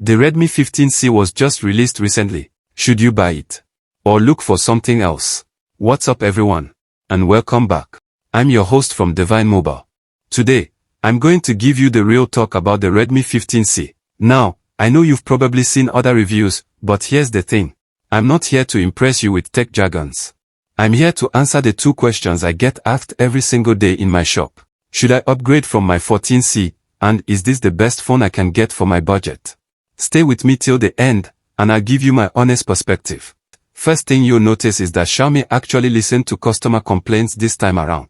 The Redmi 15C was just released recently. Should you buy it? Or look for something else? What's up everyone? And welcome back. I'm your host from Divine Mobile. Today, I'm going to give you the real talk about the Redmi 15C. Now, I know you've probably seen other reviews, but here's the thing. I'm not here to impress you with tech jargons. I'm here to answer the two questions I get asked every single day in my shop. Should I upgrade from my 14C? And is this the best phone I can get for my budget? Stay with me till the end, and I'll give you my honest perspective. First thing you'll notice is that Xiaomi actually listened to customer complaints this time around.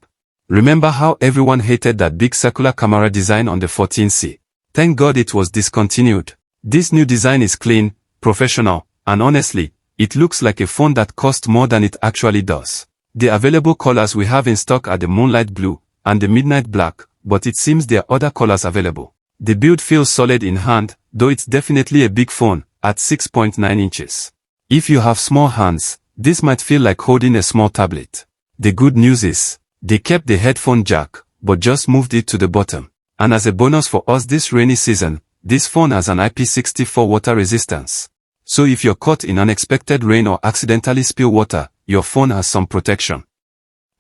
Remember how everyone hated that big circular camera design on the 14C? Thank God it was discontinued. This new design is clean, professional, and honestly, it looks like a phone that costs more than it actually does. The available colors we have in stock are the Moonlight Blue and the Midnight Black, but it seems there are other colors available. The build feels solid in hand, though it's definitely a big phone, at 6.9 inches. If you have small hands, this might feel like holding a small tablet. The good news is, they kept the headphone jack, but just moved it to the bottom. And as a bonus for us this rainy season, this phone has an IP64 water resistance. So if you're caught in unexpected rain or accidentally spill water, your phone has some protection.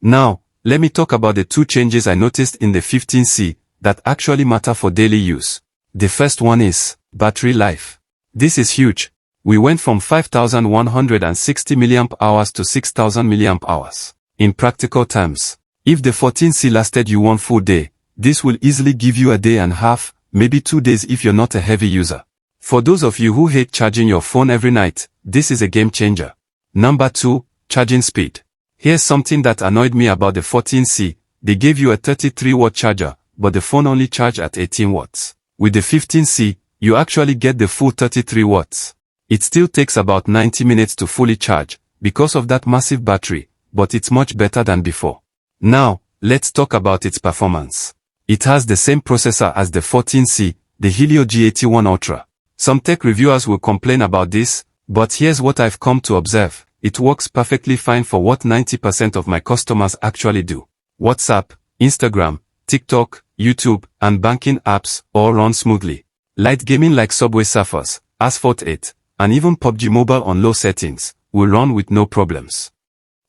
Now, let me talk about the two changes I noticed in the 15C that actually matter for daily use. The first one is battery life. This is huge. We went from 5,160 mAh to 6,000 mAh. In practical terms, if the 14C lasted you one full day, this will easily give you a day and a half, maybe 2 days if you're not a heavy user. For those of you who hate charging your phone every night, this is a game changer. Number 2, charging speed. Here's something that annoyed me about the 14C. They gave you a 33-watt charger, but the phone only charged at 18 watts. With the 15C, you actually get the full 33 watts. It still takes about 90 minutes to fully charge, because of that massive battery, but it's much better than before. Now, let's talk about its performance. It has the same processor as the 14C, the Helio G81 Ultra. Some tech reviewers will complain about this, but here's what I've come to observe. It works perfectly fine for what 90% of my customers actually do. WhatsApp, Instagram, TikTok, YouTube, and banking apps all run smoothly. Light gaming like Subway Surfers, Asphalt 8, and even PUBG Mobile on low settings will run with no problems.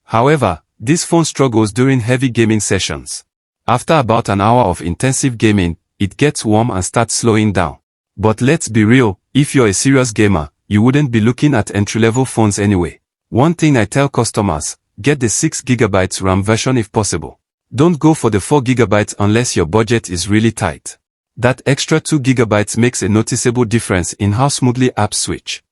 However, this phone struggles during heavy gaming sessions. After about an hour of intensive gaming, it gets warm and starts slowing down. But let's be real, if you're a serious gamer, you wouldn't be looking at entry-level phones anyway. One thing I tell customers, get the 6GB RAM version if possible. Don't go for the 4GB unless your budget is really tight. That extra 2GB makes a noticeable difference in how smoothly apps switch.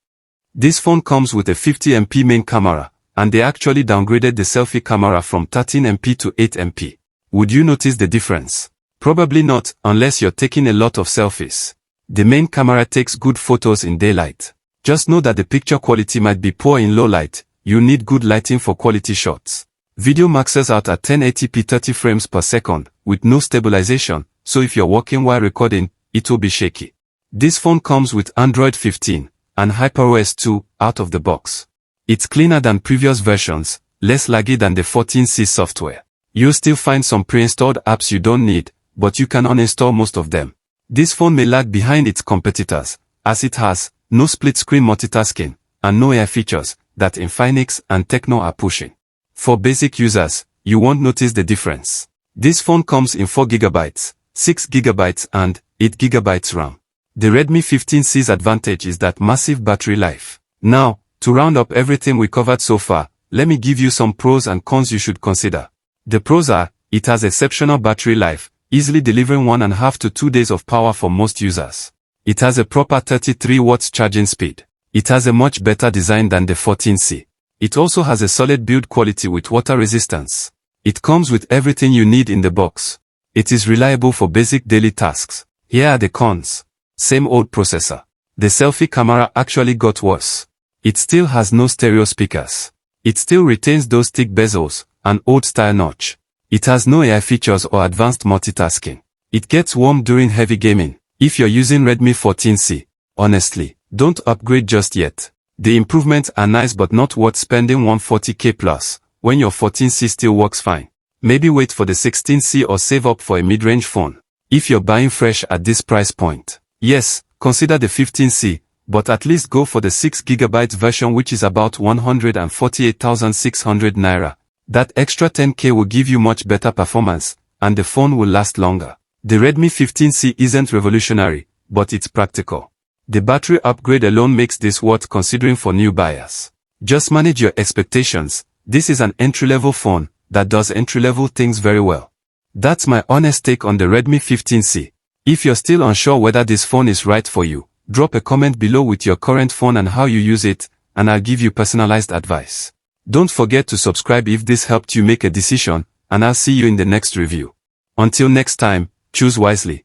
This phone comes with a 50MP main camera, and they actually downgraded the selfie camera from 13MP to 8MP. Would you notice the difference? Probably not, unless you're taking a lot of selfies. The main camera takes good photos in daylight. Just know that the picture quality might be poor in low light. You need good lighting for quality shots. Video maxes out at 1080p 30 frames per second, with no stabilization, so if you're walking while recording, it will be shaky. This phone comes with Android 15 and HyperOS 2 out of the box. It's cleaner than previous versions, less laggy than the 14C software. You'll still find some pre-installed apps you don't need, but you can uninstall most of them. This phone may lag behind its competitors, as it has no split-screen multitasking and no AI features that Infinix and Tecno are pushing. For basic users, you won't notice the difference. This phone comes in 4GB, 6GB and 8GB RAM. The Redmi 15C's advantage is that massive battery life. Now, to round up everything we covered so far, let me give you some pros and cons you should consider. The pros are, it has exceptional battery life, easily delivering 1.5 to 2 days of power for most users. It has a proper 33 watts charging speed. It has a much better design than the 14C. It also has a solid build quality with water resistance. It comes with everything you need in the box. It is reliable for basic daily tasks. Here are the cons. Same old processor. The selfie camera actually got worse. It still has no stereo speakers. It still retains those thick bezels, and old-style notch. It has no AI features or advanced multitasking. It gets warm during heavy gaming. If you're using Redmi 14C, honestly, don't upgrade just yet. The improvements are nice but not worth spending 140k plus, when your 14C still works fine. Maybe wait for the 16C or save up for a mid-range phone, if you're buying fresh at this price point. Yes, consider the 15C, but at least go for the 6GB version, which is about 148,600 naira. That extra 10k will give you much better performance, and the phone will last longer. The Redmi 15C isn't revolutionary, but it's practical. The battery upgrade alone makes this worth considering for new buyers. Just manage your expectations. This is an entry-level phone that does entry-level things very well. That's my honest take on the Redmi 15C. If you're still unsure whether this phone is right for you, drop a comment below with your current phone and how you use it, and I'll give you personalized advice. Don't forget to subscribe if this helped you make a decision, and I'll see you in the next review. Until next time, choose wisely.